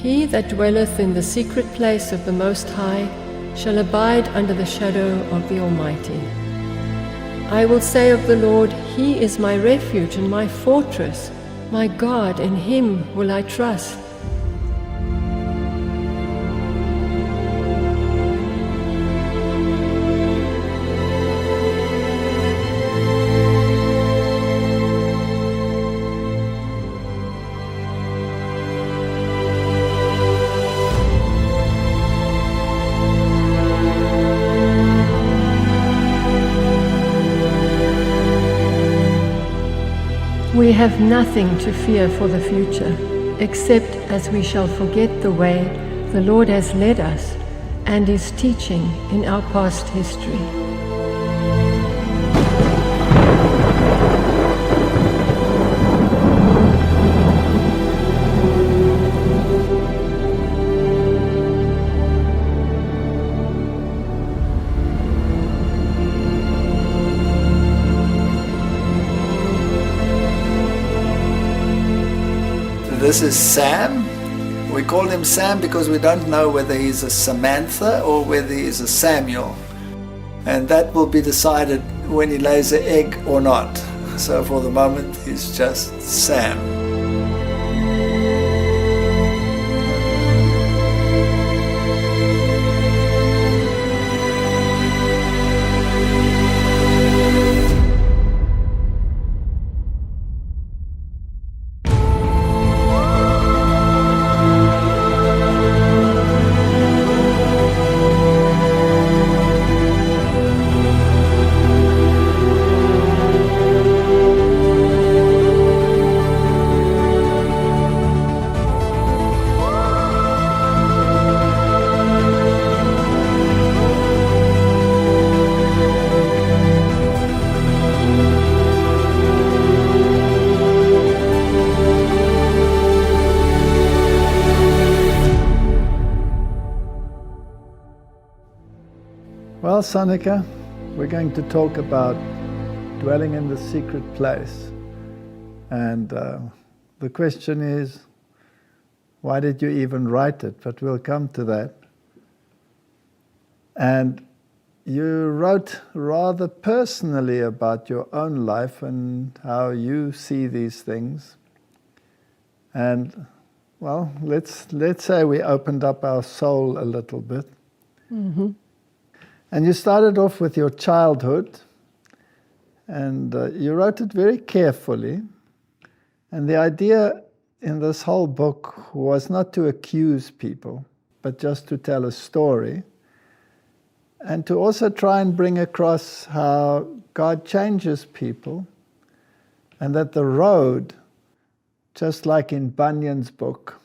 He that dwelleth in the secret place of the Most High shall abide under the shadow of the Almighty. I will say of the Lord, He is my refuge and my fortress, my God, in Him will I trust. We have nothing to fear for the future, except as we shall forget the way the Lord has led us and is teaching in our past history. This is Sam. We call him Sam because we don't know whether he's a Samantha or whether he's a Samuel. And that will be decided when he lays an egg or not. So for the moment, he's just Sam. Well, Sonica, we're going to talk about dwelling in the secret place. And the question is, why did you even write it? But we'll come to that. And you wrote rather personally about your own life and how you see these things. And, well, let's say we opened up our soul a little bit. Mm-hmm. And you started off with your childhood, and you wrote it very carefully. And the idea in this whole book was not to accuse people, but just to tell a story, and to also try and bring across how God changes people, and that the road, just like in Bunyan's book,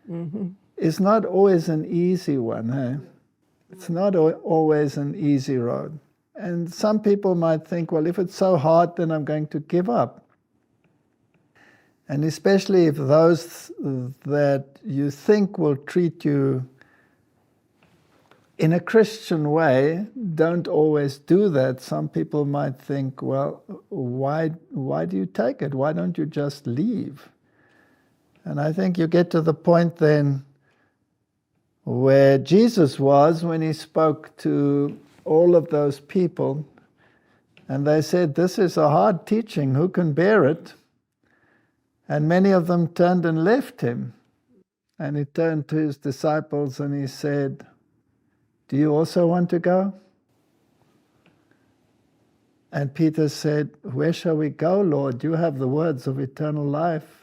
mm-hmm. is not always an easy one, eh? It's not always an easy road. And some people might think, well, if it's so hard, then I'm going to give up. And especially if those that you think will treat you in a Christian way don't always do that, some people might think, well, why do you take it? Why don't you just leave? And I think you get to the point then where Jesus was when he spoke to all of those people, and they said, this is a hard teaching, who can bear it? And many of them turned and left him. And he turned to his disciples and he said, do you also want to go? And Peter said, where shall we go, Lord? You have the words of eternal life.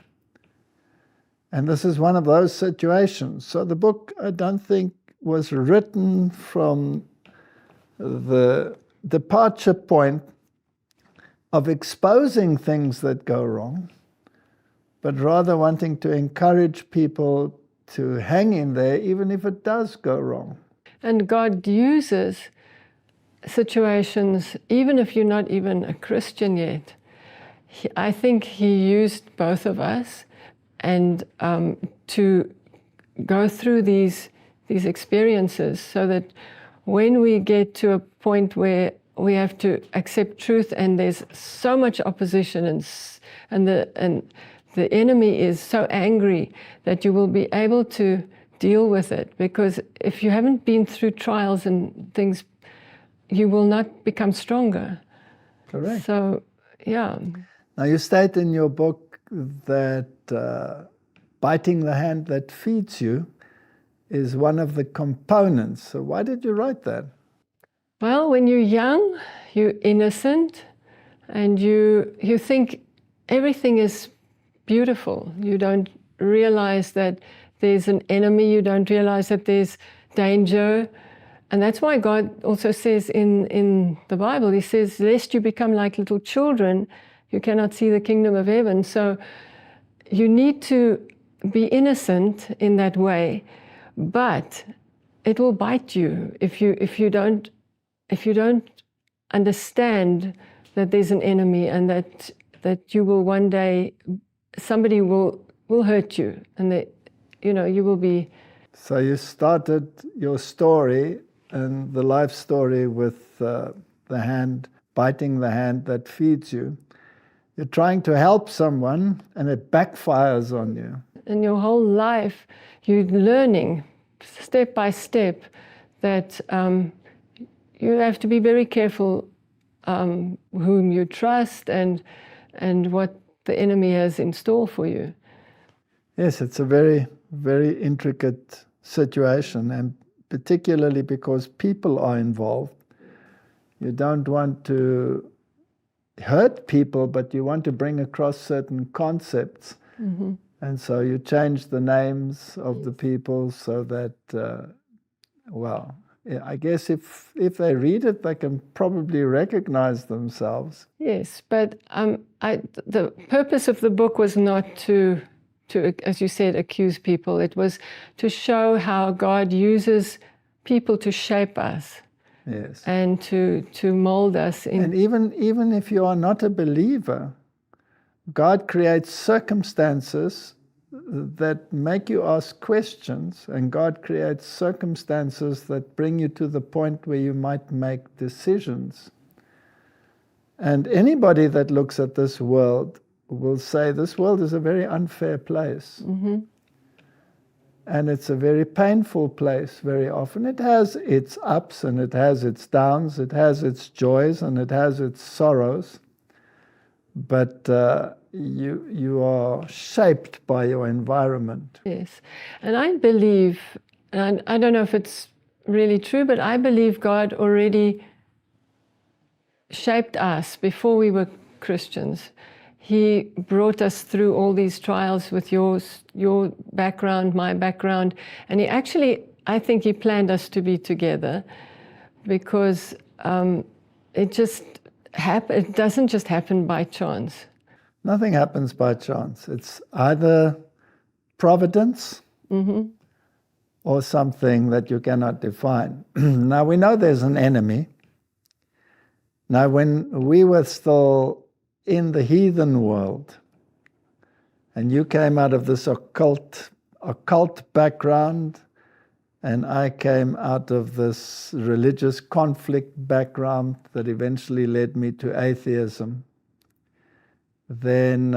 And this is one of those situations. So the book, I don't think, was written from the departure point of exposing things that go wrong, but rather wanting to encourage people to hang in there, even if it does go wrong. And God uses situations, even if you're not even a Christian yet. I think He used both of us, and to go through these experiences so that when we get to a point where we have to accept truth and there's so much opposition and the enemy is so angry that you will be able to deal with it. Because if you haven't been through trials and things, you will not become stronger. Correct. So, yeah. Now you state in your book that biting the hand that feeds you is one of the components. So why did you write that? Well, when you're young, you're innocent, and you think everything is beautiful. You don't realize that there's an enemy. You don't realize that there's danger. And that's why God also says in the Bible, he says, lest you become like little children, you cannot see the kingdom of heaven. So you need to be innocent in that way, but it will bite you if you don't understand that there's an enemy, and that you will one day, somebody will hurt you, and that you will be. So you started your story and the life story with the hand, biting the hand that feeds you. You're trying to help someone and it backfires on you. In your whole life, you're learning step by step that you have to be very careful whom you trust and what the enemy has in store for you. Yes, it's a very, very intricate situation, and particularly because people are involved. You don't want to hurt people, but you want to bring across certain concepts. Mm-hmm. And so you change the names of the people so that, I guess if they read it, they can probably recognize themselves. Yes, but the purpose of the book was not to, as you said, accuse people. It was to show how God uses people to shape us. Yes. And to mold us. And even if you are not a believer, God creates circumstances that make you ask questions, and God creates circumstances that bring you to the point where you might make decisions. And anybody that looks at this world will say this world is a very unfair place. Mm-hmm. And it's a very painful place very often. It has its ups and it has its downs, it has its joys and it has its sorrows. But you are shaped by your environment. Yes, and I believe, and I don't know if it's really true, but I believe God already shaped us before we were Christians. He brought us through all these trials with your background, my background, and he actually, I think he planned us to be together, because it doesn't just happen by chance. Nothing happens by chance. It's either providence mm-hmm. or something that you cannot define. Now, we know there's an enemy. Now, when we were still in the heathen world, and you came out of this occult background, and I came out of this religious conflict background that eventually led me to atheism, then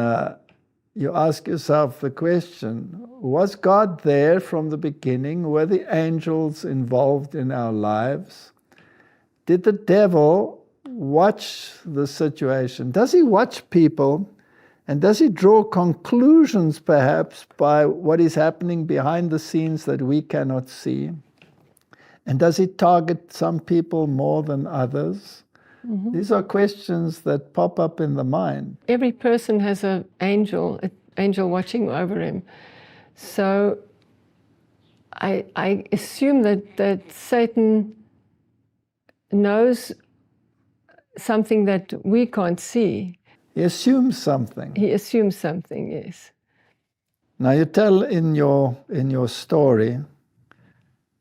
you ask yourself the question, was God there from the beginning? Were the angels involved in our lives? Did the devil watch the situation? Does he watch people? And does he draw conclusions, perhaps, by what is happening behind the scenes that we cannot see? And does he target some people more than others? Mm-hmm. These are questions that pop up in the mind. Every person has an angel watching over him. So I assume that Satan knows something that we can't see. He assumes something. He assumes something, yes. Now you tell in your story,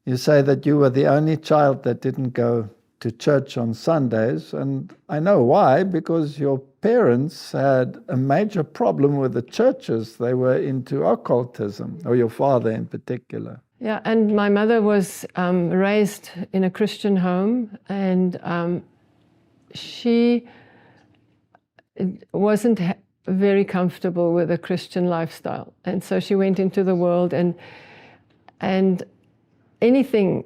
you say that you were the only child that didn't go to church on Sundays, and I know why, because your parents had a major problem with the churches. They were into occultism, or your father in particular. Yeah, and my mother was raised in a Christian home, and she wasn't very comfortable with a Christian lifestyle. And so she went into the world, and anything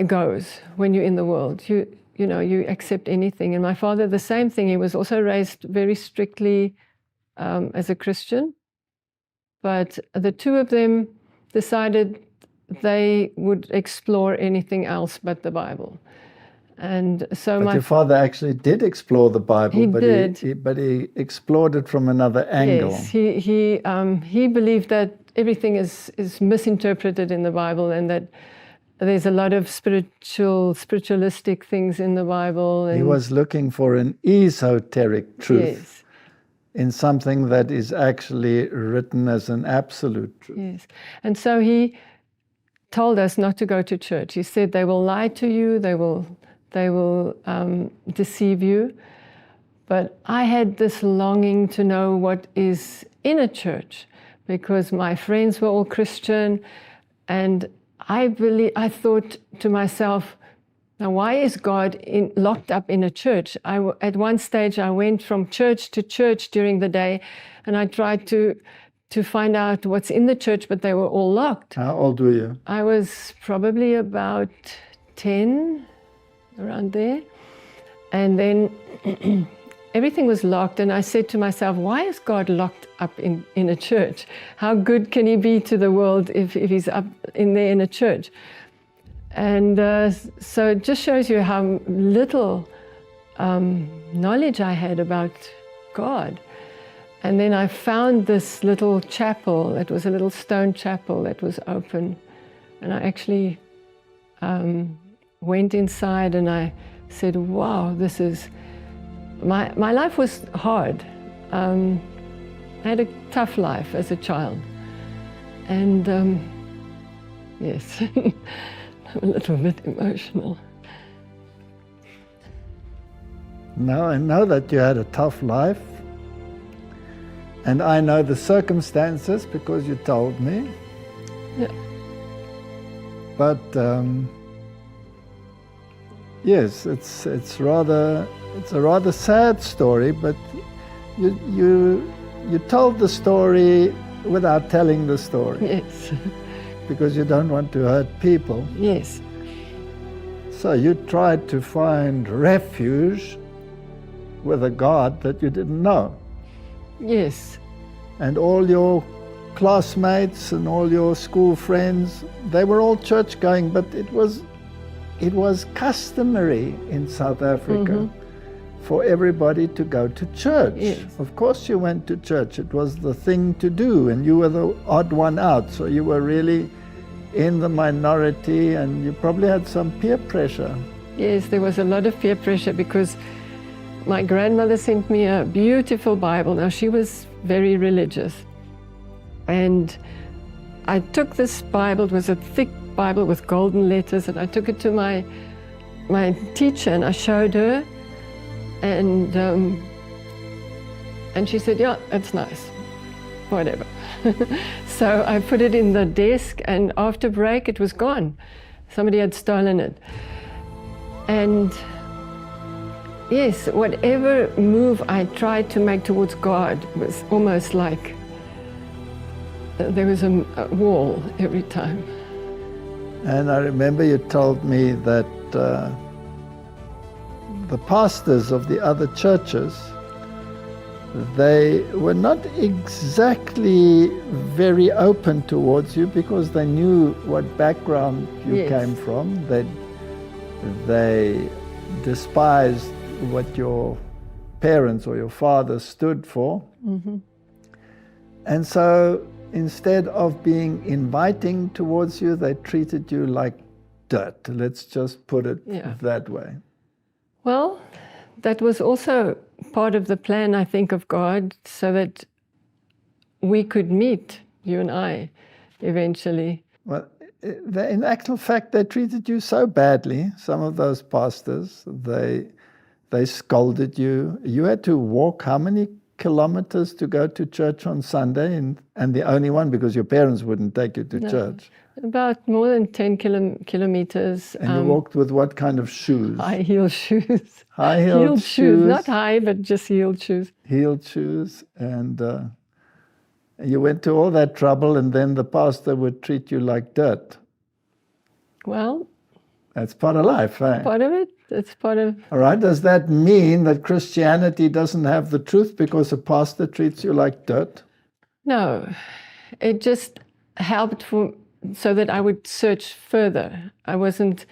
goes when you're in the world. You know, you accept anything. And my father, the same thing. He was also raised very strictly as a Christian. But the two of them decided they would explore anything else but the Bible. And so but your father actually did explore the Bible, but he explored it from another angle. Yes, he believed that everything is misinterpreted in the Bible, and that there's a lot of spiritualistic things in the Bible. And he was looking for an esoteric truth. Yes. In something that is actually written as an absolute truth. Yes. And so he told us not to go to church. He said they will lie to you, they will deceive you. But I had this longing to know what is in a church, because my friends were all Christian, and I thought to myself, now why is God locked up in a church? At one stage I went from church to church during the day, and I tried to find out what's in the church, but they were all locked. How old were you? I was probably about 10, around there. And then everything was locked, and I said to myself, why is God locked up in a church? How good can he be to the world if he's up in there in a church? And so it just shows you how little knowledge I had about God. And then I found this little chapel. It was a little stone chapel that was open. And I actually went inside, and I said, wow, this is... My life was hard. I had a tough life as a child. And yes, I'm a little bit emotional. Now I know that you had a tough life. And I know the circumstances because you told me. Yeah. But yes, it's a rather sad story. But you told the story without telling the story. Yes. Because you don't want to hurt people. Yes. So you tried to find refuge with a God that you didn't know. Yes. And all your classmates and all your school friends, they were all church going, but it was customary in South Africa for everybody to go to church. Yes. Of course you went to church. It was the thing to do, and you were the odd one out, so you were really in the minority, and you probably had some peer pressure. Yes, there was a lot of peer pressure because my grandmother sent me a beautiful Bible. Now, she was very religious. And I took this Bible. It was a thick Bible with golden letters, and I took it to my teacher, and I showed her. And she said, yeah, that's nice, whatever. So I put it in the desk, and after break, it was gone. Somebody had stolen it. And yes, whatever move I tried to make towards God was almost like there was a wall every time. And I remember you told me that the pastors of the other churches, they were not exactly very open towards you because they knew what background you came from. They despised what your parents or your father stood for. And so instead of being inviting towards you, they treated you like dirt. Let's just put it that way. Well, that was also part of the plan, I think, of God, so that we could meet, you and I, eventually. Well, in actual fact, they treated you so badly, some of those pastors. They scolded you. You had to walk how many kilometers to go to church on Sunday, and the only one because your parents wouldn't take you to church? About more than 10 kilometers. And you walked with what kind of shoes? High-heeled shoes. High-heeled shoes. Not high, but just heeled shoes. Heeled shoes. And you went to all that trouble, and then the pastor would treat you like dirt. Well, that's part of life, eh? Part of it. It's part of... All right. Does that mean that Christianity doesn't have the truth because a pastor treats you like dirt? No. It just helped so that I would search further. I wasn't...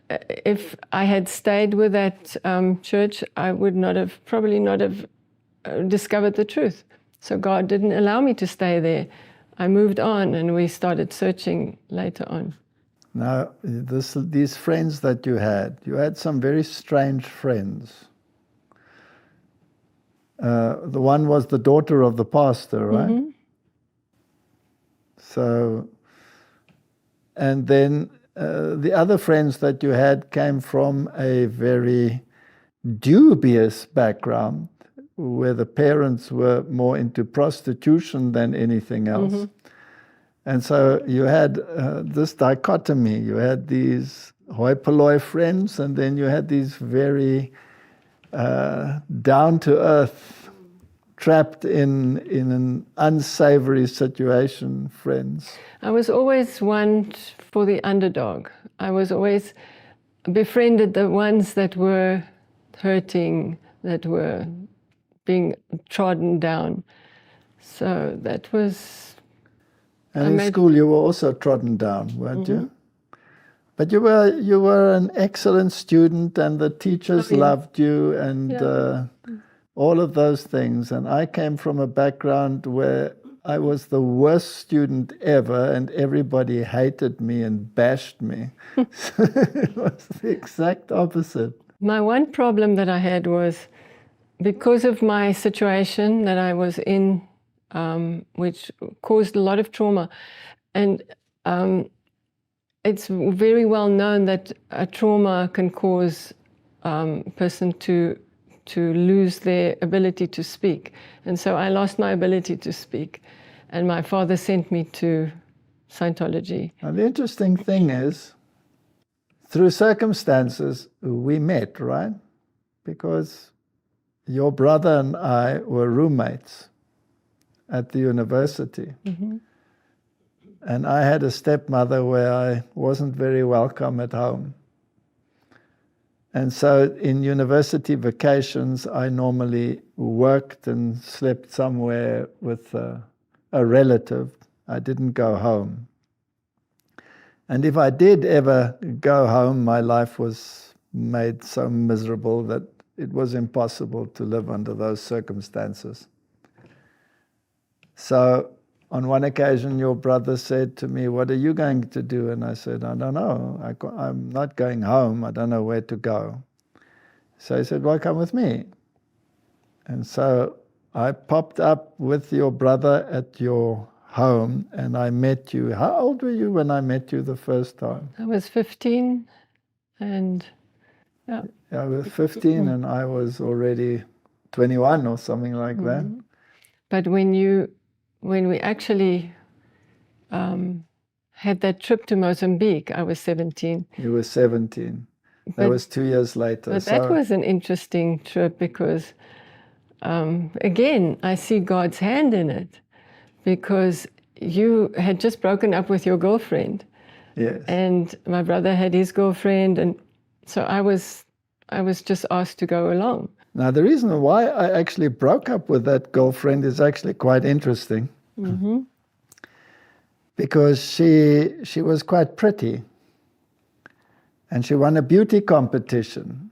If I had stayed with that church, I would probably not have discovered the truth. So God didn't allow me to stay there. I moved on, and we started searching later on. Now, these friends that you had some very strange friends. The one was the daughter of the pastor, right? Mm-hmm. So, and then the other friends that you had came from a very dubious background, where the parents were more into prostitution than anything else. Mm-hmm. And so you had this dichotomy. You had these hoi polloi friends, and then you had these very down-to-earth, trapped in an unsavory situation friends. I was always one for the underdog. I was always befriended the ones that were hurting, that were being trodden down. So that was... And in school you were also trodden down, weren't you? But you were an excellent student, and the teachers loved you, and all of those things. And I came from a background where I was the worst student ever, and everybody hated me and bashed me. So it was the exact opposite. My one problem that I had was because of my situation that I was in, which caused a lot of trauma. And it's very well known that a trauma can cause a person to lose their ability to speak. And so I lost my ability to speak. And my father sent me to Scientology. Now, the interesting thing is, through circumstances, we met, right? Because your brother and I were roommates at the university. Mm-hmm. And I had a stepmother where I wasn't very welcome at home. And so in university vacations, I normally worked and slept somewhere with a relative. I didn't go home. And if I did ever go home, my life was made so miserable that it was impossible to live under those circumstances. So on one occasion, your brother said to me, "What are you going to do?" And I said, "I don't know. I'm not going home. I don't know where to go." So he said, "Well, come with me." And so I popped up with your brother at your home, and I met you. How old were you when I met you the first time? I was 15, and I was 15, and I was already 21 or something like that. But when we actually had that trip to Mozambique, I was 17. You were 17. That was 2 years later. But that was an interesting trip because, again, I see God's hand in it, because you had just broken up with your girlfriend. Yes. And my brother had his girlfriend, and so I was just asked to go along. Now, the reason why I actually broke up with that girlfriend is actually quite interesting. Mm-hmm. Because she was quite pretty, and she won a beauty competition.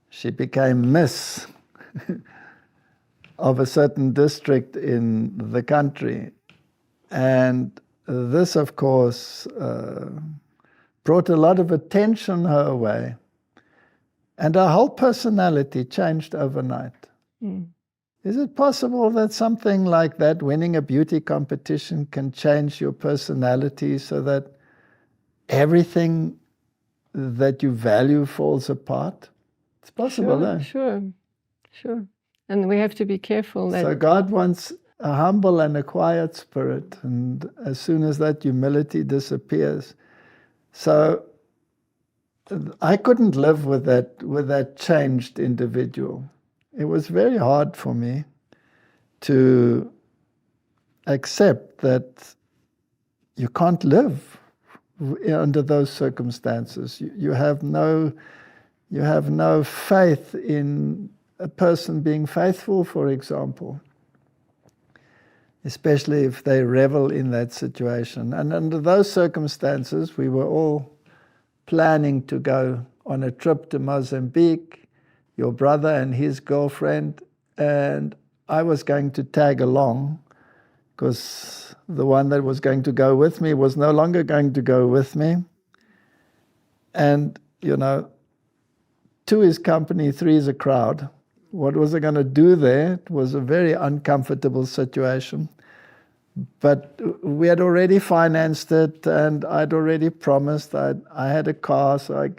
She became Miss of a certain district in the country. And this, of course, brought a lot of attention her way. And her whole personality changed overnight. Mm. Is it possible that something like that, winning a beauty competition, can change your personality so that everything that you value falls apart? It's possible, Sure. And we have to be careful that... So God wants a humble and a quiet spirit, and as soon as that humility disappears. So I couldn't live with that changed individual. It was very hard for me to accept that you can't live under those circumstances. You have no faith in a person being faithful, for example, especially if they revel in that situation. And under those circumstances, we were all planning to go on a trip to Mozambique, your brother and his girlfriend, and I was going to tag along because the one that was going to go with me was no longer going to go with me. And, you know, 2 is company, 3 is a crowd. What was I going to do there? It was a very uncomfortable situation. But we had already financed it, and I'd already promised. I had a car, so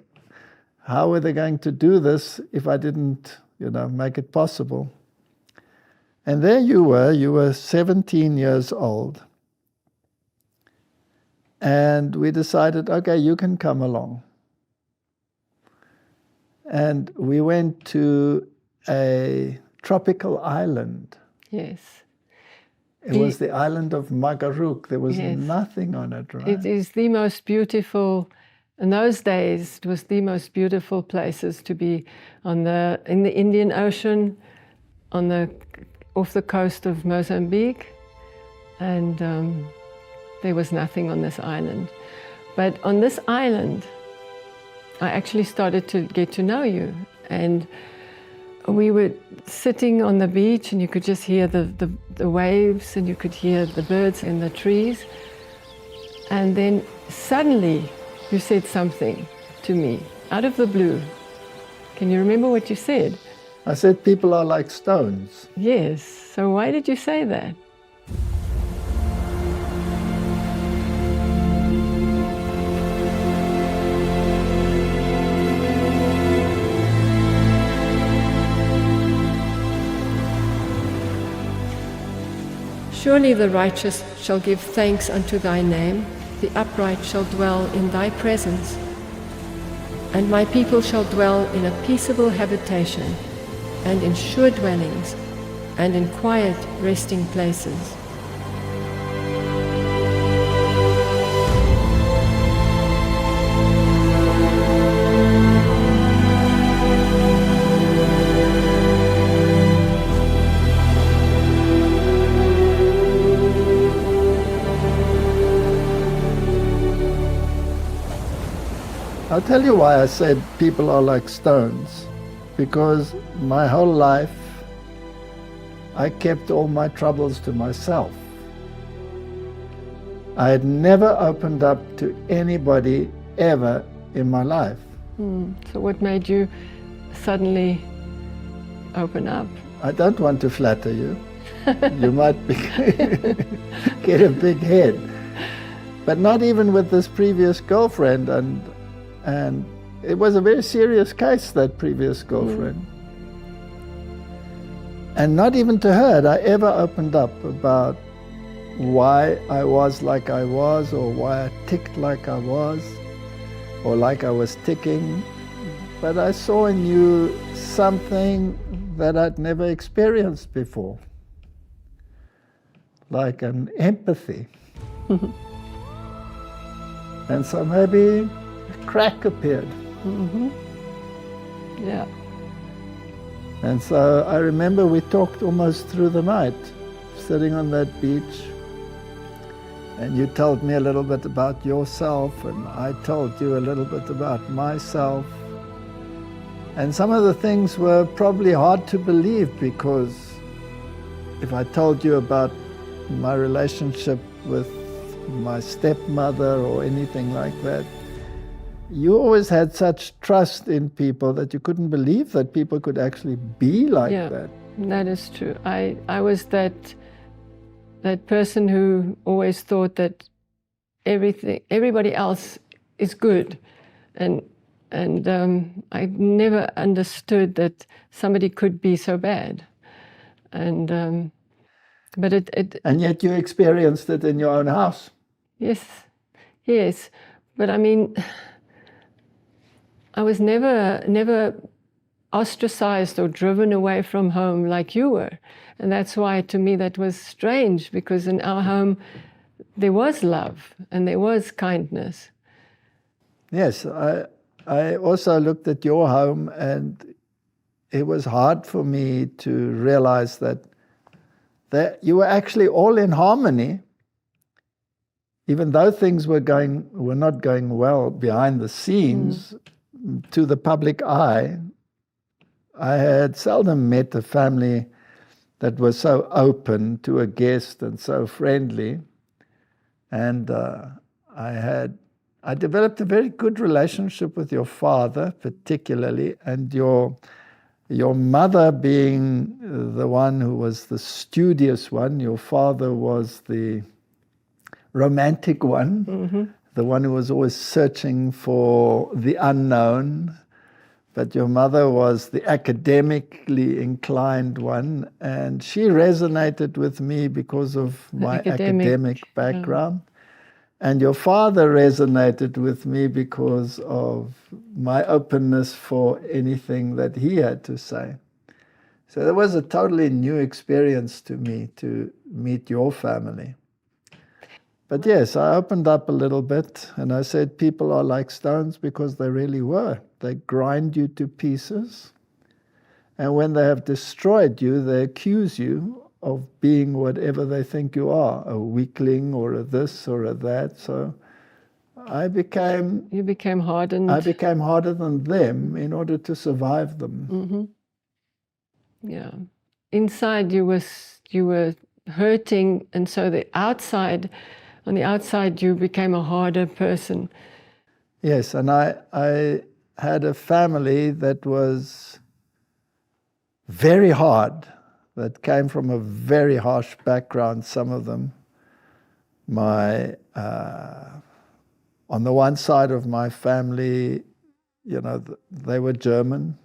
how were they going to do this if I didn't, make it possible? And there you were 17 years old. And we decided, okay, you can come along. And we went to a tropical island. Yes. It was the island of Magaruk. There was nothing on it, right? It is the most beautiful, in those days, it was the most beautiful places to be in the Indian Ocean, off the coast of Mozambique. And there was nothing on this island. But on this island, I actually started to get to know you. And we were sitting on the beach, and you could just hear the waves, and you could hear the birds in the trees. And then suddenly you said something to me out of the blue. Can you remember what you said? I said people are like stones. Yes. So why did you say that? Surely the righteous shall give thanks unto thy name, the upright shall dwell in thy presence. And my people shall dwell in a peaceable habitation, and in sure dwellings, and in quiet resting places. I'll tell you why I said people are like stones. Because my whole life, I kept all my troubles to myself. I had never opened up to anybody ever in my life. So what made you suddenly open up? I don't want to flatter you. You might get a big head. But not even with this previous girlfriend, and it was a very serious case, that previous girlfriend. And not even to her had I ever opened up about why I was like I was, or why I ticked like I was, or like I was ticking. But I saw in you something that I'd never experienced before, like an empathy. And so maybe a crack appeared. Yeah. And so I remember we talked almost through the night, sitting on that beach. And you told me a little bit about yourself, and I told you a little bit about myself. And some of the things were probably hard to believe, because if I told you about my relationship with my stepmother or anything like that, you always had such trust in people that you couldn't believe that people could actually be like that. That is true. I was that person who always thought that everybody else is good, and I never understood that somebody could be so bad. And but it And yet you experienced it in your own house. Yes. But I mean, I was never ostracized or driven away from home like you were. And that's why, to me, that was strange, because in our home, there was love and there was kindness. Yes, I also looked at your home, and it was hard for me to realize that you were actually all in harmony, even though things were not going well behind the scenes. To the public eye. I had seldom met a family that was so open to a guest and so friendly. And I developed a very good relationship with your father, particularly, and your mother being the one who was the studious one. Your father was the romantic one, the one who was always searching for the unknown. But your mother was the academically inclined one, and she resonated with me because of my academic background. And your father resonated with me because of my openness for anything that he had to say. So that was a totally new experience to me to meet your family. But yes, I opened up a little bit, and I said people are like stones, because they really were. They grind you to pieces, and when they have destroyed you, they accuse you of being whatever they think you are, a weakling or a this or a that. So you became hardened. I became harder than them in order to survive them. Yeah. Inside you were hurting, and so on the outside you became a harder person. Yes, and I had a family that was very hard, that came from a very harsh background, some of them. On the one side of my family, they were German.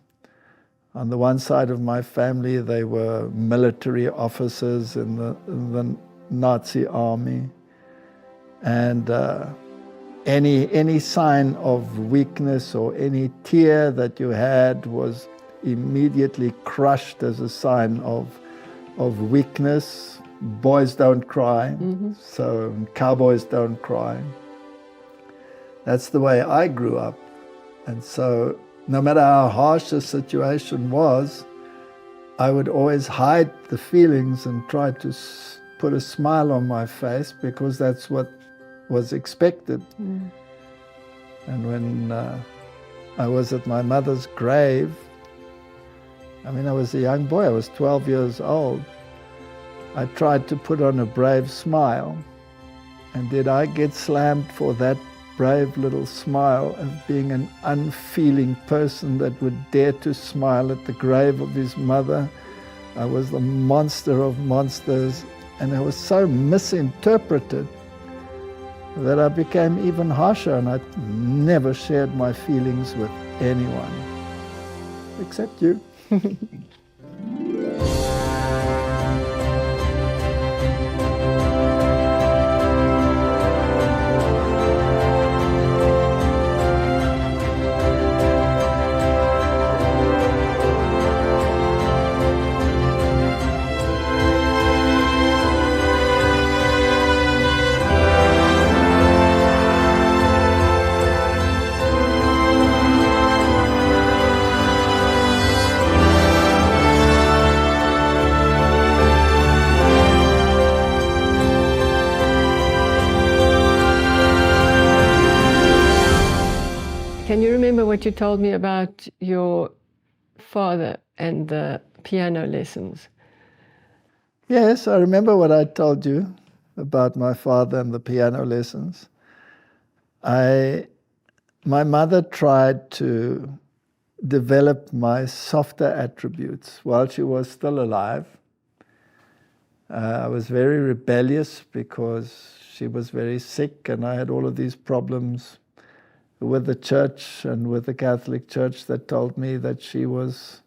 On the one side of my family, they were military officers in the Nazi army. And any sign of weakness or any tear that you had was immediately crushed as a sign of weakness. Boys don't cry, so cowboys don't cry. That's the way I grew up. And so no matter how harsh the situation was, I would always hide the feelings and try to put a smile on my face, because that's what was expected. And when I was at my mother's grave, I was a young boy, I was 12 years old. I tried to put on a brave smile. And did I get slammed for that brave little smile of being an unfeeling person that would dare to smile at the grave of his mother? I was the monster of monsters, and I was so misinterpreted that I became even harsher, and I never shared my feelings with anyone, except you. Can you remember what you told me about your father and the piano lessons? Yes, I remember what I told you about my father and the piano lessons. My mother tried to develop my softer attributes while she was still alive. I was very rebellious because she was very sick, and I had all of these problems with the church and with the Catholic Church that told me that she was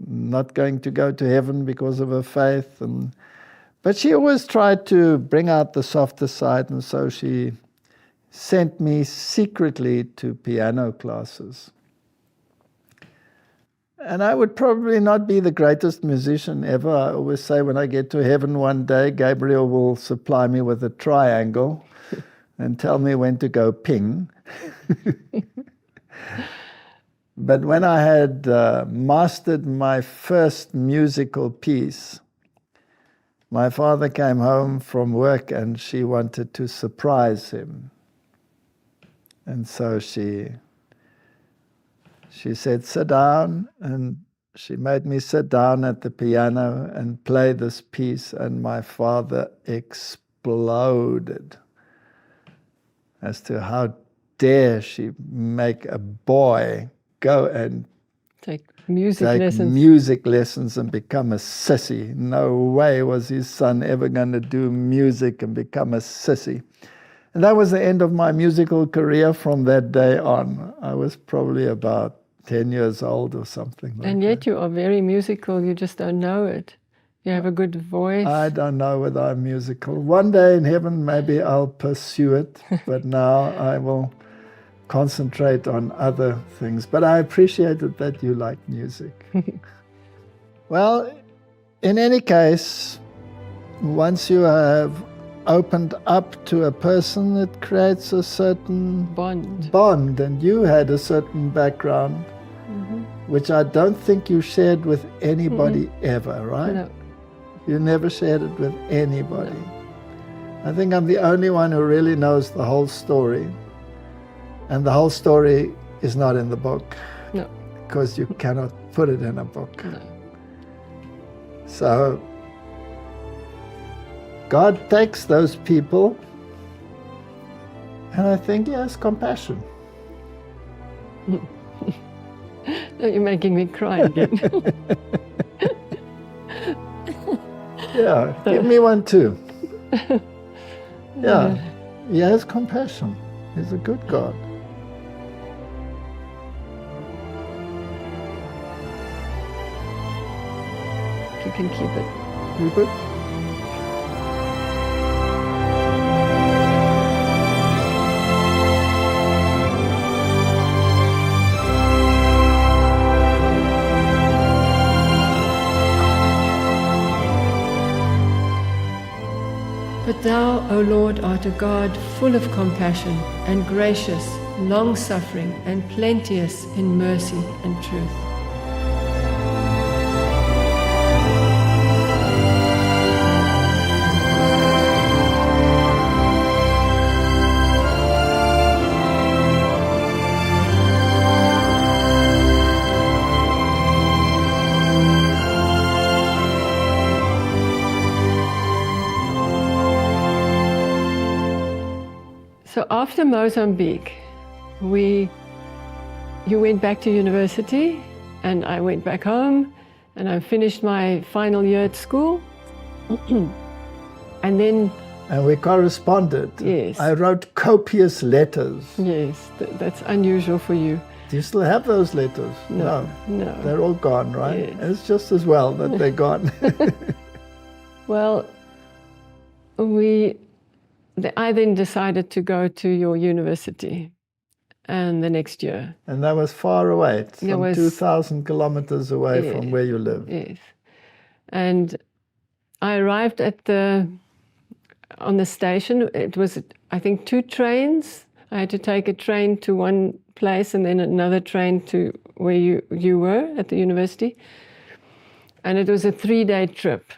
not going to go to heaven because of her faith. But she always tried to bring out the softer side, and so she sent me secretly to piano classes. And I would probably not be the greatest musician ever. I always say when I get to heaven one day, Gabriel will supply me with a triangle and tell me when to go ping. But when I had mastered my first musical piece, my father came home from work and she wanted to surprise him. And so she said, sit down, and she made me sit down at the piano and play this piece, and my father exploded as to how dare she make a boy go and take music lessons and become a sissy. No way was his son ever going to do music and become a sissy. And that was the end of my musical career from that day on. I was probably about 10 years old or something like that. And yet you are very musical, you just don't know it. You have a good voice. I don't know whether I'm musical. One day in heaven maybe I'll pursue it, but now I will concentrate on other things. But I appreciated that you like music. Well, in any case, once you have opened up to a person, it creates a certain bond. And you had a certain background, which I don't think you shared with anybody ever, right? No. You never shared it with anybody. No. I think I'm the only one who really knows the whole story. And the whole story is not in the book. No. Because you cannot put it in a book. No. So God takes those people, and I think He has compassion. No, you're making me cry again. Yeah, give me one too. Yeah, He has compassion. He's a good God. You can keep it. Keep it? But thou, O Lord, art a God full of compassion and gracious, long-suffering and plenteous in mercy and truth. So after Mozambique, you went back to university, and I went back home, and I finished my final year at school. And we corresponded. Yes. I wrote copious letters. Yes, that's unusual for you. Do you still have those letters? No. They're all gone, right? Yes. It's just as well that they're gone. Well, I then decided to go to your university, and the next year. And that was far away, some 2,000 kilometers away from where you live. Yes. And I arrived on the station. It was, I think, 2 trains. I had to take a train to one place and then another train to where you were at the university. And it was a 3-day trip.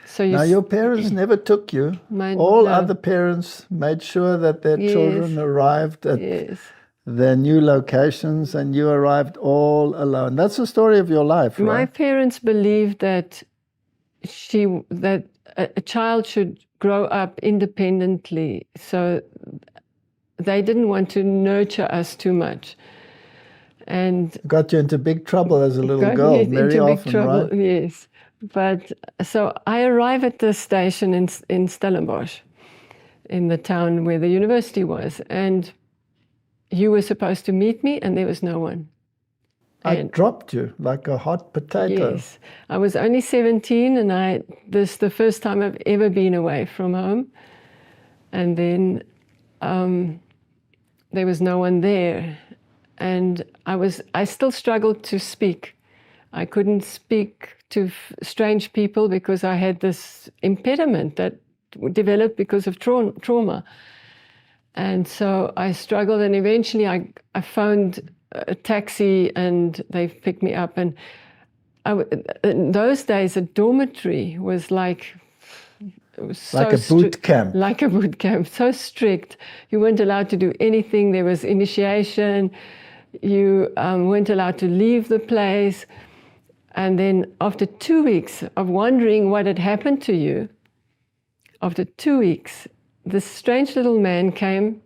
So now, your parents never took you. All other parents made sure that their children arrived at their new locations, and you arrived all alone. That's the story of your life, right? My parents believed that a child should grow up independently, so they didn't want to nurture us too much. And got you into big trouble as a little girl, very often, right? Yes. But so I arrive at the station in Stellenbosch, in the town where the university was, and you were supposed to meet me, and there was no one. I dropped you like a hot potato. Yes. I was only 17, and this is the first time I've ever been away from home. And then there was no one there. And I still struggled to speak. I couldn't speak to strange people because I had this impediment that developed because of trauma. And so I struggled, and eventually I phoned a taxi, and they picked me up. And in those days, a dormitory was like, it was so like a boot camp. Like a boot camp, so strict. You weren't allowed to do anything. There was initiation. You weren't allowed to leave the place. And then after 2 weeks of wondering what had happened to you, after 2 weeks, this strange little man came,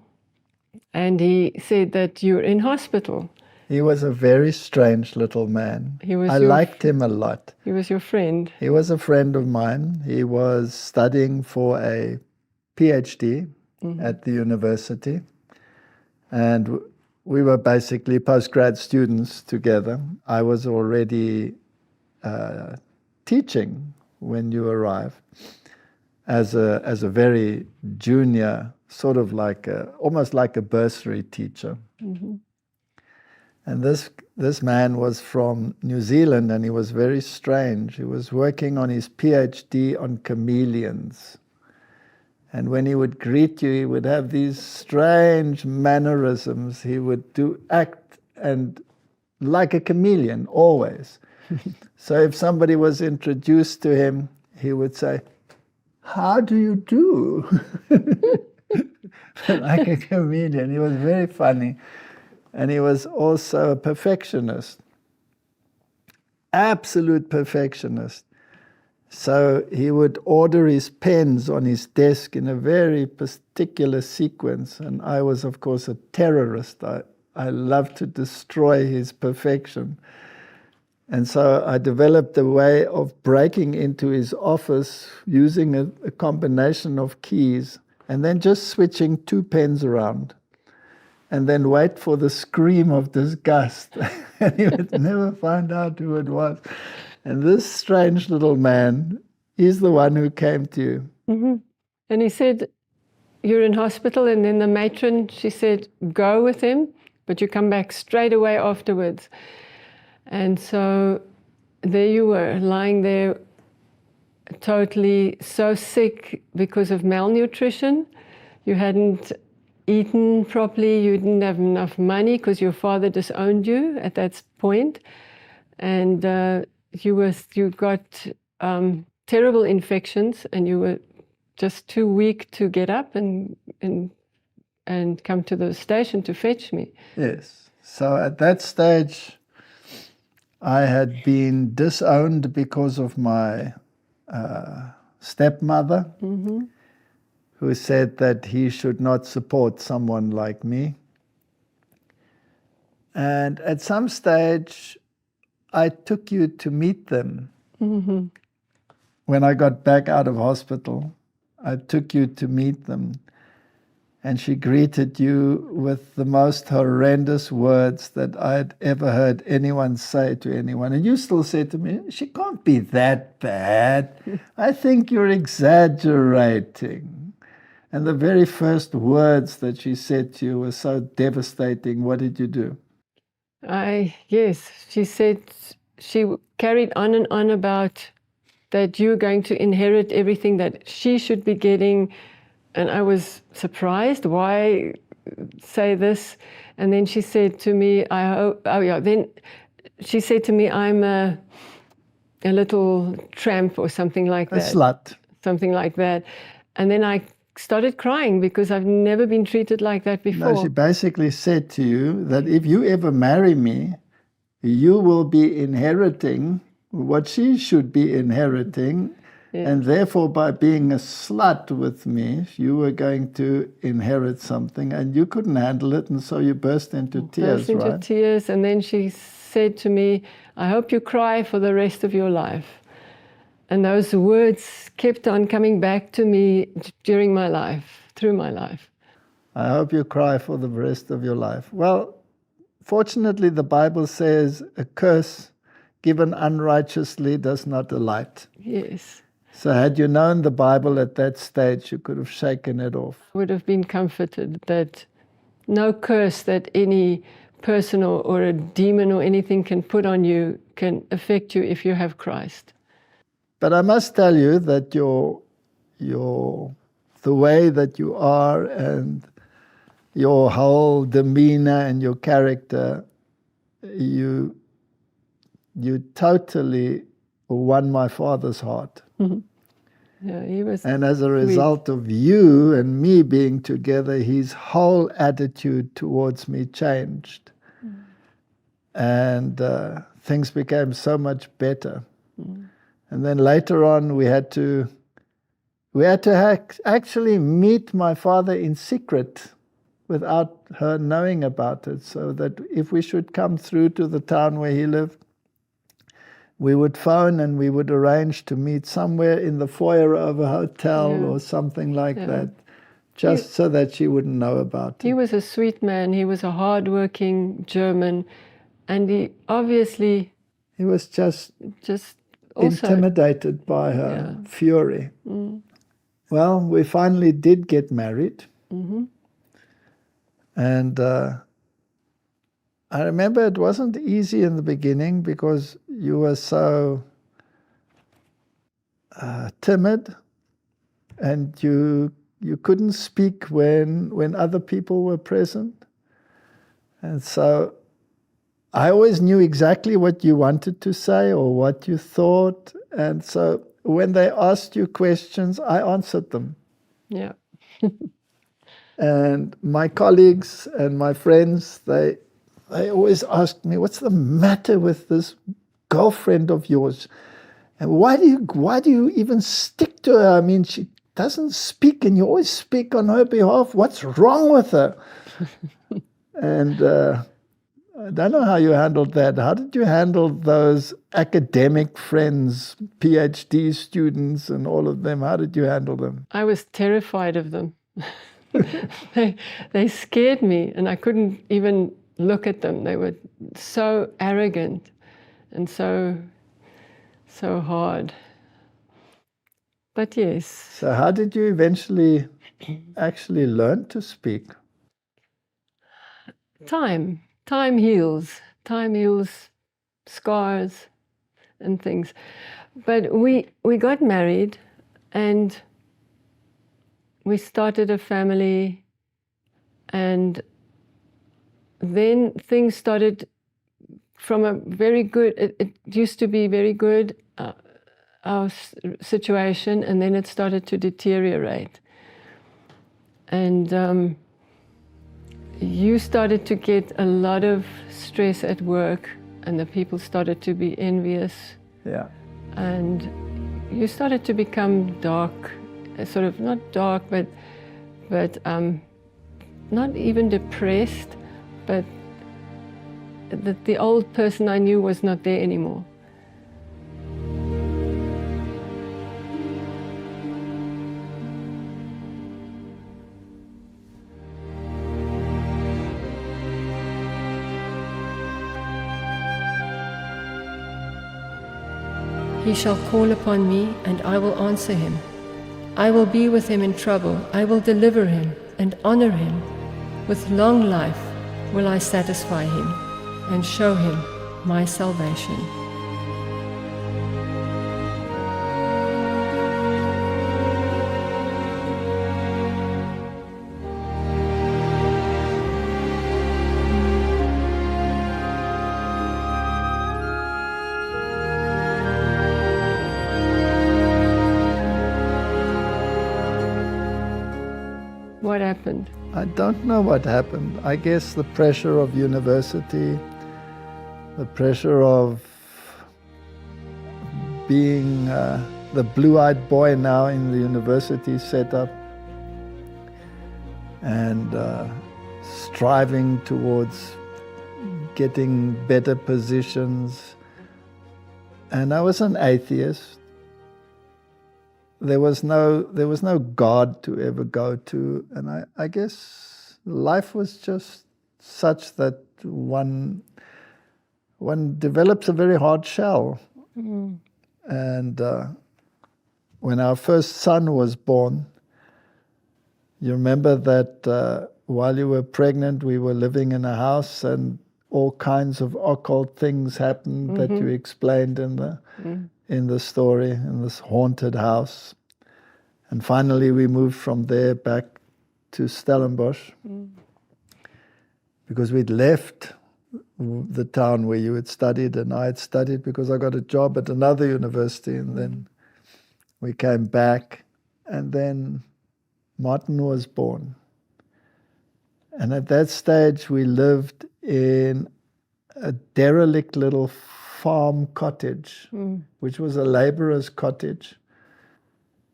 and he said that you're in hospital. He was a very strange little man. I liked him a lot. He was your friend. He was a friend of mine. He was studying for a PhD at the university. And we were basically postgrad students together. I was already teaching when you arrived as a very junior, sort of like almost like a bursary teacher. Mm-hmm. And this man was from New Zealand, and he was very strange. He was working on his PhD on chameleons. And when he would greet you, he would have these strange mannerisms. He would act and like a chameleon, always. So if somebody was introduced to him, he would say, "How do you do?" Like a chameleon. He was very funny. And he was also a perfectionist, absolute perfectionist. So he would order his pens on his desk in a very particular sequence. And I was, of course, a terrorist. I loved to destroy his perfection. And so I developed a way of breaking into his office using a combination of keys and then just switching 2 pens around. And then wait for the scream of disgust. And he would never find out who it was. And this strange little man, he's the one who came to you. Mm-hmm. And he said, "You're in hospital." And then the matron, she said, "Go with him, but you come back straight away afterwards." And so there you were, lying there totally so sick because of malnutrition. You hadn't eaten properly, you didn't have enough money because your father disowned you at that point, and you got terrible infections, and you were just too weak to get up and come to the station to fetch me. Yes. So at that stage, I had been disowned because of my stepmother. Mm-hmm. Who said that he should not support someone like me. And at some stage, I took you to meet them. Mm-hmm. When I got back out of hospital, I took you to meet them. And she greeted you with the most horrendous words that I'd ever heard anyone say to anyone. And you still said to me, "She can't be that bad. I think you're exaggerating." And the very first words that she said to you were so devastating. What did you do? Yes, she said, she carried on and on about that you're going to inherit everything that she should be getting. And I was surprised. Why say this? And then she said to me, then she said to me, "I'm a little tramp," or something like that. A slut. Something like that. And then I started crying because I've never been treated like that before. No, she basically said to you that if you ever marry me, you will be inheriting what she should be inheriting. Yeah. And therefore, by being a slut with me, you were going to inherit something, and you couldn't handle it, and so you burst into tears, burst into tears, and then she said to me, "I hope you cry for the rest of your life." And those words kept on coming back to me during my life, through my life. I hope you cry for the rest of your life. Well, fortunately, the Bible says a curse given unrighteously does not alight. Yes. So had you known the Bible at that stage, you could have shaken it off. I would have been comforted that no curse that any person or a demon or anything can put on you can affect you if you have Christ. But I must tell you that the way that you are and your whole demeanor and your character, you totally won my father's heart. Yeah, he was. And as a result of you and me being together, his whole attitude towards me changed. And things became so much better. And then later on, we had to actually meet my father in secret without her knowing about it, so that if we should come through to the town where he lived, we would phone and we would arrange to meet somewhere in the foyer of a hotel or something like that, just so that she wouldn't know about it. He was a sweet man. He was a hard-working German, and he obviously... He was just also intimidated by her fury. Well, we finally did get married. And I remember it wasn't easy in the beginning because you were so timid, and you couldn't speak when other people were present. And so I always knew exactly what you wanted to say or what you thought. And so when they asked you questions, I answered them. Yeah. And my colleagues and my friends, they always asked me, what's the matter with this girlfriend of yours? And why do you even stick to her? I mean, she doesn't speak and you always speak on her behalf. What's wrong with her? And I don't know how you handled that. How did you handle those academic friends, PhD students and all of them? How did you handle them? I was terrified of them. They scared me, and I couldn't even look at them. They were so arrogant and so hard. But yes. So how did you eventually actually learn to speak? Time heals. Time heals scars and things. But we got married, and we started a family, and then things started from a very good, it used to be very good, our situation, and then it started to deteriorate. And you started to get a lot of stress at work, and the people started to be envious. Yeah. And you started to become dark, sort of not dark, but not even depressed, but that the old person I knew was not there anymore. He shall call upon me, and I will answer him. I will be with him in trouble. I will deliver him and honor him. With long life will I satisfy him and show him my salvation. What happened? I don't know what happened. I guess the pressure of university, the pressure of being the blue-eyed boy now in the university setup, and striving towards getting better positions. And I was an atheist. There was no God to ever go to, and I guess life was just such that one develops a very hard shell. And when our first son was born, you remember that while you were pregnant, we were living in a house and all kinds of occult things happened that you explained in the story, in this haunted house. And finally we moved from there back to Stellenbosch because we'd left the town where you had studied and I had studied because I got a job at another university, and then we came back, and then Martin was born. And at that stage we lived in a derelict little farm cottage, which was a laborer's cottage.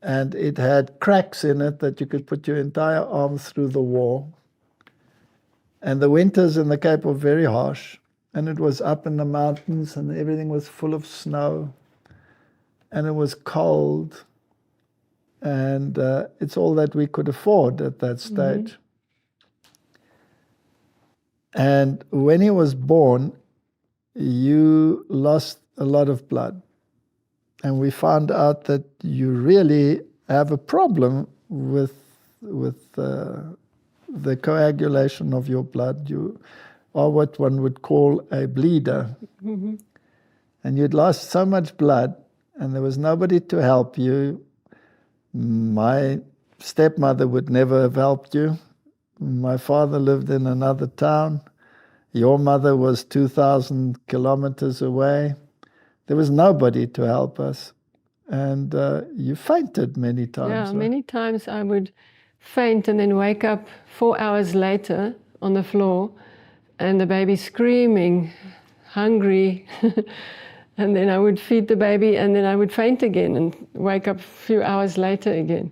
And it had cracks in it that you could put your entire arm through the wall. And the winters in the Cape were very harsh. And it was up in the mountains and everything was full of snow. And it was cold. And it's all that we could afford at that stage. And when he was born, you lost a lot of blood. And we found out that you really have a problem with the coagulation of your blood. You are what one would call a bleeder. And you'd lost so much blood, and there was nobody to help you. My stepmother would never have helped you. My father lived in another town. Your mother was 2,000 kilometers away. There was nobody to help us. And you fainted many times. Yeah, right? many times I would faint and then wake up 4 hours later on the floor and the baby screaming, hungry. And then I would feed the baby and then I would faint again and wake up a few hours later again.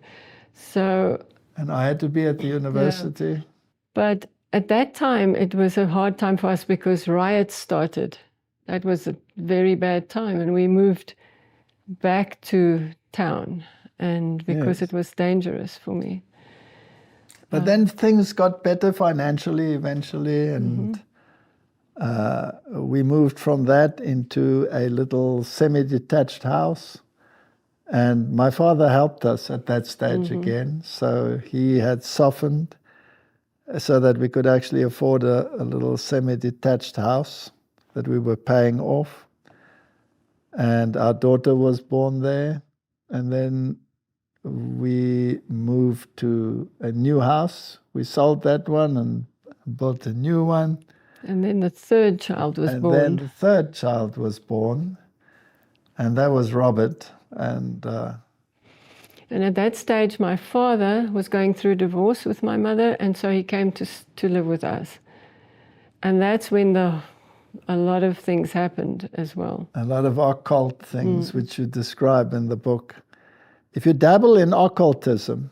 So. And I had to be at the university. Yeah. But at that time, it was a hard time for us because riots started. That was a very bad time, and we moved back to town, and because it was dangerous for me. But then things got better financially eventually, and we moved from that into a little semi-detached house. And my father helped us at that stage again, so he had softened so that we could actually afford a little semi-detached house that we were paying off. And our daughter was born there. And then we moved to a new house. We sold that one and built a new one. And then the third child was born. And then the third child was born. And that was Robert. And at that stage, my father was going through divorce with my mother, and so he came to live with us. And that's when a lot of things happened as well. A lot of occult things, which you describe in the book. If you dabble in occultism,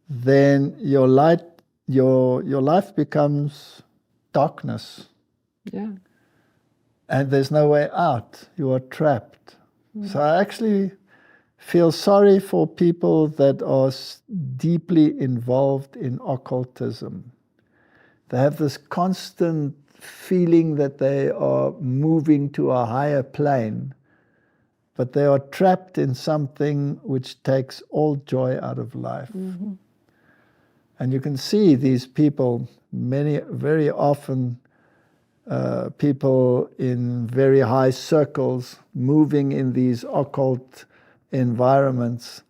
then your life becomes darkness. Yeah. And there's no way out. You are trapped. So I actually feel sorry for people that are deeply involved in occultism. They have this constant feeling that they are moving to a higher plane, but they are trapped in something which takes all joy out of life. And you can see these people, very often people in very high circles moving in these occult environments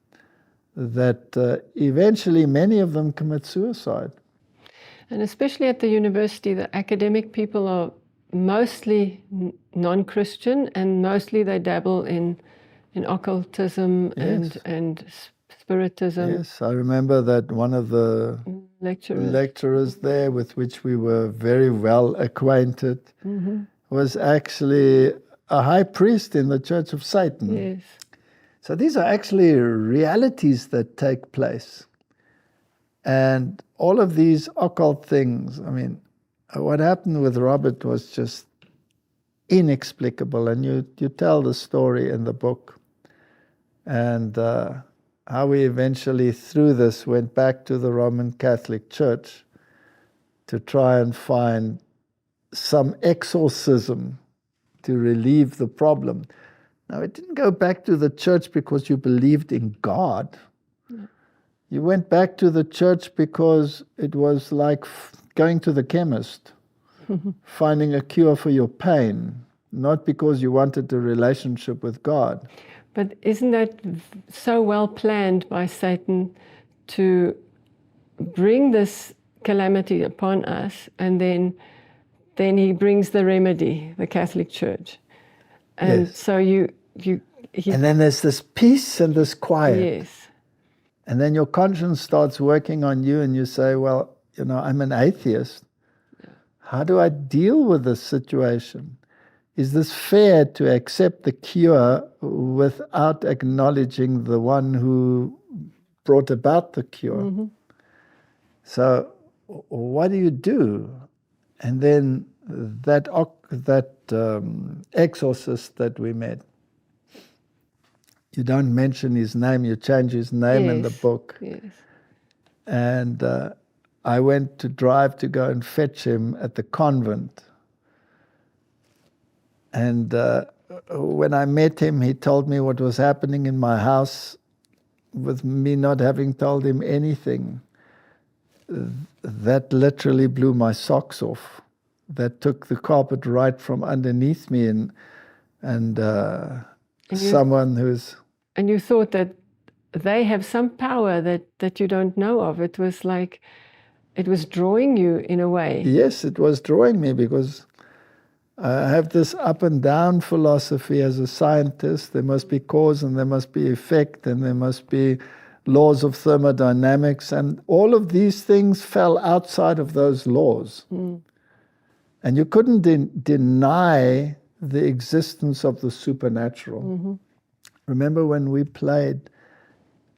that eventually many of them commit suicide. And especially at the university, the academic people are mostly non-Christian, and mostly they dabble in occultism and spiritism. Yes, I remember that one of the lecturers there with which we were very well acquainted was actually a high priest in the Church of Satan. Yes. So these are actually realities that take place. And all of these occult things, I mean, what happened with Robert was just inexplicable. And you tell the story in the book. And how we eventually, through this, went back to the Roman Catholic Church to try and find some exorcism to relieve the problem. Now, it didn't go back to the church because you believed in God. No. You went back to the church because it was like going to the chemist, finding a cure for your pain, not because you wanted a relationship with God. But isn't that so well planned by Satan to bring this calamity upon us, and then he brings the remedy, the Catholic Church. And yes. So and then there's this peace and this quiet. Yes. And then your conscience starts working on you, and you say, well, I'm an atheist. How do I deal with this situation? Is this fair to accept the cure without acknowledging the one who brought about the cure? Mm-hmm. So what do you do? And then that exorcist that we met, you don't mention his name, you change his name in the book. Yes. And I went to drive to go and fetch him at the convent. And when I met him, he told me what was happening in my house with me not having told him anything. That literally blew my socks off. That took the carpet right from underneath me, and someone who's... And you thought that they have some power that you don't know of. It was like, it was drawing you in a way. Yes, it was drawing me, because I have this up and down philosophy as a scientist. There must be cause and there must be effect, and there must be laws of thermodynamics, and all of these things fell outside of those laws. Mm. And you couldn't deny the existence of the supernatural. Mm-hmm. Remember when we played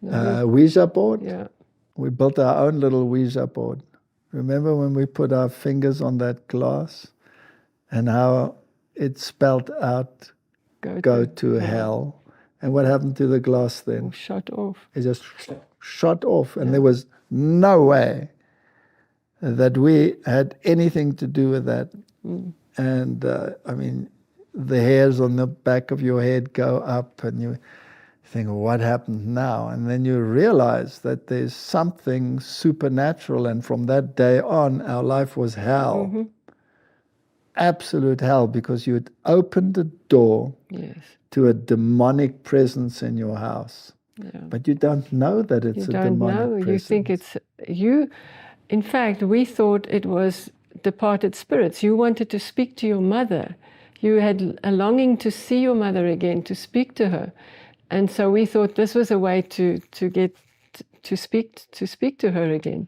Ouija board? Yeah. We built our own little Ouija board. Remember when we put our fingers on that glass and how it spelled out, go to hell? And what happened to the glass then? Shut off. It just shut off. And there was no way that we had anything to do with that. Mm. And the hairs on the back of your head go up, and you think, what happened now? And then you realize that there's something supernatural. And from that day on, our life was hell. Mm-hmm. Absolute hell, because you had opened a door to a demonic presence in your house. Yeah. But you don't know that it's a demonic presence. You think it's you. In fact, we thought it was departed spirits. You wanted to speak to your mother. You had a longing to see your mother again, to speak to her. And so we thought this was a way to speak to her again.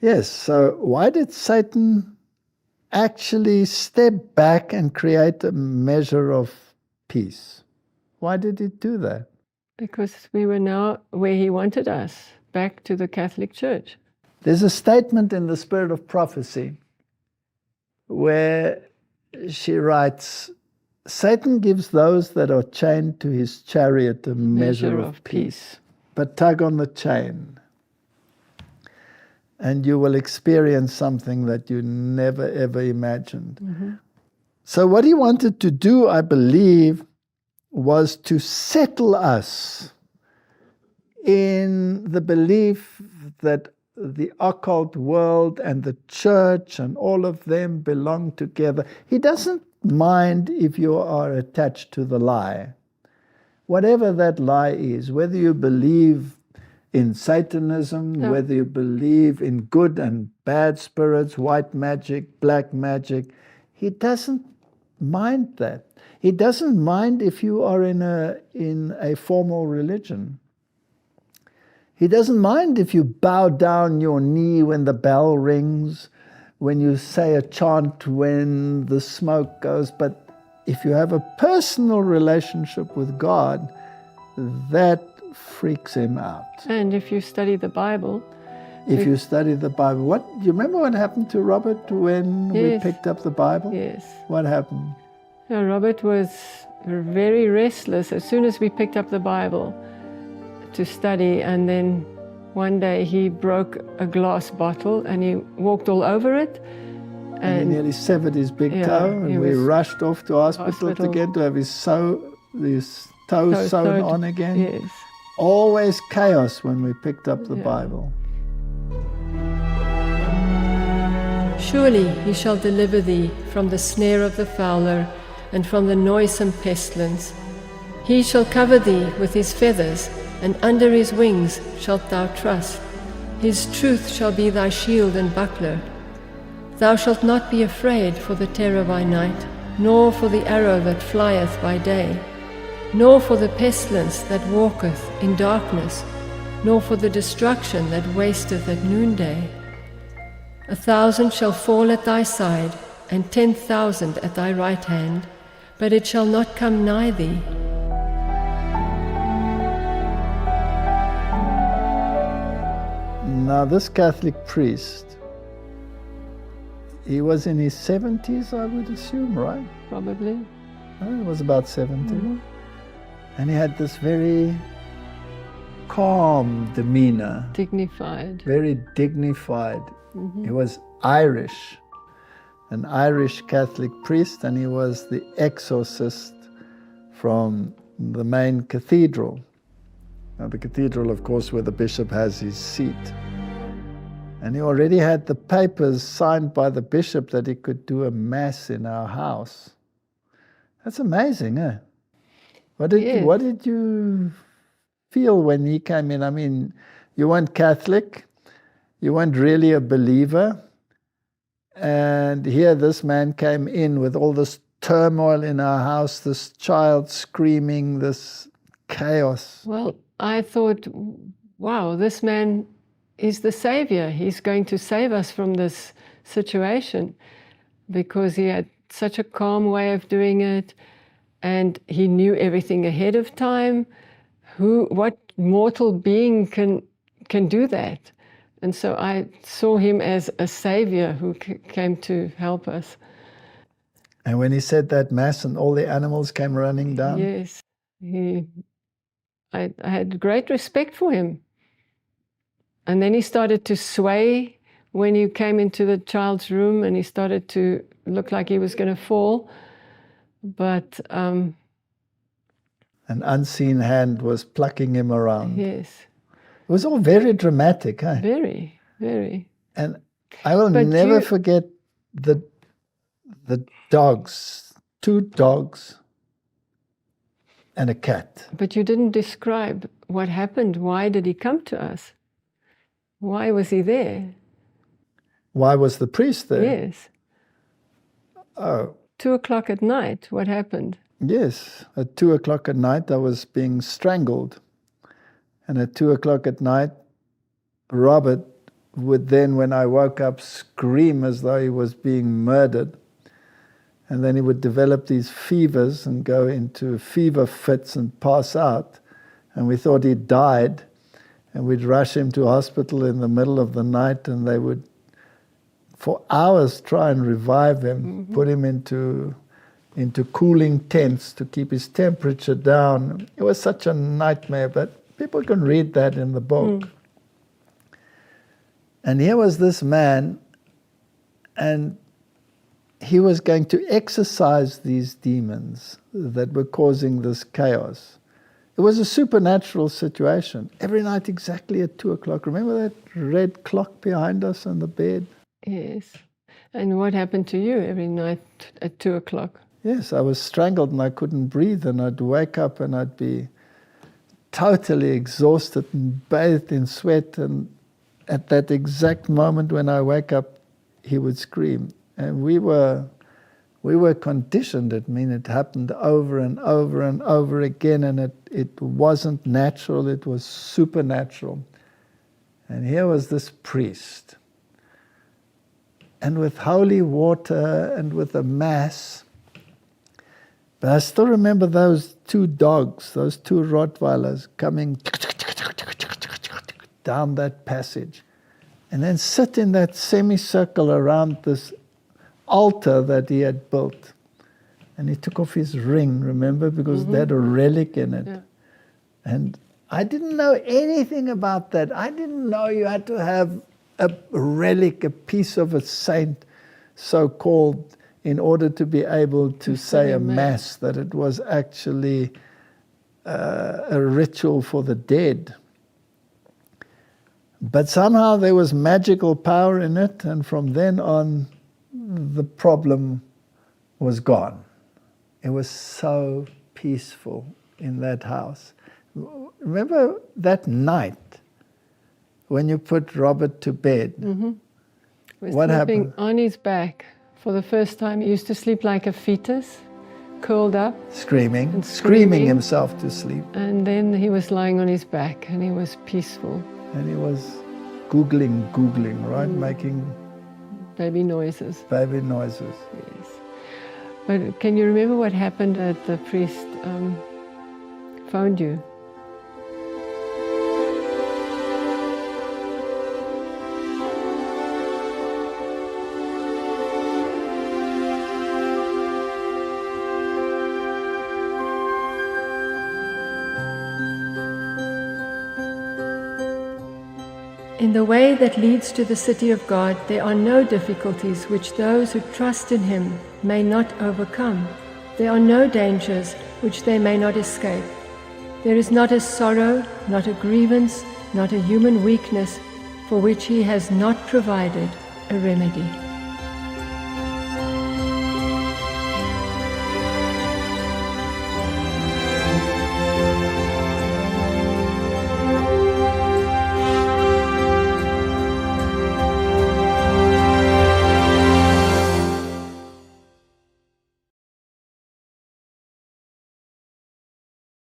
Yes, so why did Satan actually step back and create a measure of peace? Why did he do that? Because we were now where he wanted us, back to the Catholic Church. There's a statement in the Spirit of Prophecy where she writes, Satan gives those that are chained to his chariot a measure of peace. But tug on the chain, and you will experience something that you never, ever imagined. Mm-hmm. So what he wanted to do, I believe, was to settle us in the belief that the occult world and the church and all of them belong together. He doesn't mind if you are attached to the lie. Whatever that lie is, whether you believe in Satanism, whether you believe in good and bad spirits, white magic, black magic, he doesn't mind that. He doesn't mind if you are in a formal religion. He doesn't mind if you bow down your knee when the bell rings, when you say a chant when the smoke goes. But if you have a personal relationship with God, that freaks him out. And if you study the Bible. If you study the Bible. Do you remember what happened to Robert when we picked up the Bible? Yes. What happened? Robert was very restless as soon as we picked up the Bible to study, and then one day he broke a glass bottle and he walked all over it, And he nearly severed his big toe, and we rushed off to hospital again to have his toe sewn on again. Yes. Always chaos when we picked up the Bible. Surely he shall deliver thee from the snare of the fowler and from the noisome pestilence. He shall cover thee with his feathers, and under his wings shalt thou trust. His truth shall be thy shield and buckler. Thou shalt not be afraid for the terror by night, nor for the arrow that flieth by day, nor for the pestilence that walketh in darkness, nor for the destruction that wasteth at noonday. 1,000 shall fall at thy side, and 10,000 at thy right hand, but it shall not come nigh thee. Now this Catholic priest, he was in his 70s, I would assume, right? Probably. He was about 70. And he had this very calm demeanor. Dignified. Very dignified. He was Irish, an Irish Catholic priest, and he was the exorcist from the main cathedral. Now, the cathedral, of course, where the bishop has his seat. And he already had the papers signed by the bishop that he could do a mass in our house. That's amazing, eh? What did you feel when he came in? I mean, you weren't Catholic, you weren't really a believer, and here this man came in with all this turmoil in our house, this child screaming, this chaos. Well, I thought, wow, this man is the savior. He's going to save us from this situation, because he had such a calm way of doing it, and he knew everything ahead of time. What mortal being can do that? And so I saw him as a savior who came to help us. And when he said that mass and all the animals came running down? Yes. I had great respect for him. And then he started to sway when you came into the child's room, and he started to look like he was going to fall. But an unseen hand was plucking him around. Yes. It was all very dramatic, huh? Very, very. And I will never forget the dogs, 2 dogs and a cat. But you didn't describe what happened. Why did he come to us? Why was he there? Why was the priest there? Yes. Oh. 2 o'clock at night, what happened? Yes, at 2 o'clock at night I was being strangled. And at 2 o'clock at night, Robert would then, when I woke up, scream as though he was being murdered. And then he would develop these fevers and go into fever fits and pass out. And we thought he died. And we'd rush him to hospital in the middle of the night, and they would, for hours, try and revive him, put him into cooling tents to keep his temperature down. It was such a nightmare, but people can read that in the book. And here was this man, and he was going to exorcise these demons that were causing this chaos. It was a supernatural situation. Every night exactly at 2 o'clock. Remember that red clock behind us on the bed? Yes. And what happened to you every night at 2 o'clock? Yes, I was strangled and I couldn't breathe, and I'd wake up and I'd be totally exhausted and bathed in sweat, and at that exact moment when I wake up, he would scream. And we were conditioned. I mean, it happened over and over and over again, and it wasn't natural, it was supernatural. And here was this priest, and with holy water and with a mass. But I still remember those 2 dogs, those 2 Rottweilers coming down that passage, and then sit in that semicircle around this altar that he had built. And he took off his ring, remember, because they had a relic in it. Yeah. And I didn't know anything about that. I didn't know you had to have a relic, a piece of a saint, so-called in order to be able to say a mass, that it was actually a ritual for the dead. But somehow there was magical power in it, and from then on the problem was gone. It was so peaceful in that house. Remember that night when you put Robert to bed? Mm-hmm. Was what sleeping happened? On his back for the first time. He used to sleep like a fetus, curled up. Screaming screaming himself to sleep. And then he was lying on his back and he was peaceful. And he was googling, right? Making baby noises. Baby noises. Yes. But can you remember what happened at the priest phoned you? In the way that leads to the city of God, there are no difficulties which those who trust in Him may not overcome. There are no dangers which they may not escape. There is not a sorrow, not a grievance, not a human weakness for which He has not provided a remedy.